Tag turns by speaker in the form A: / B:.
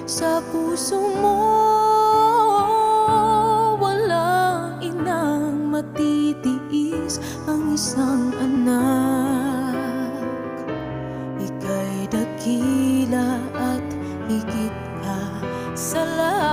A: sa puso mo. Walang inang matitiis ang isang anak. Ika'y dakila at higit pa sa lahat.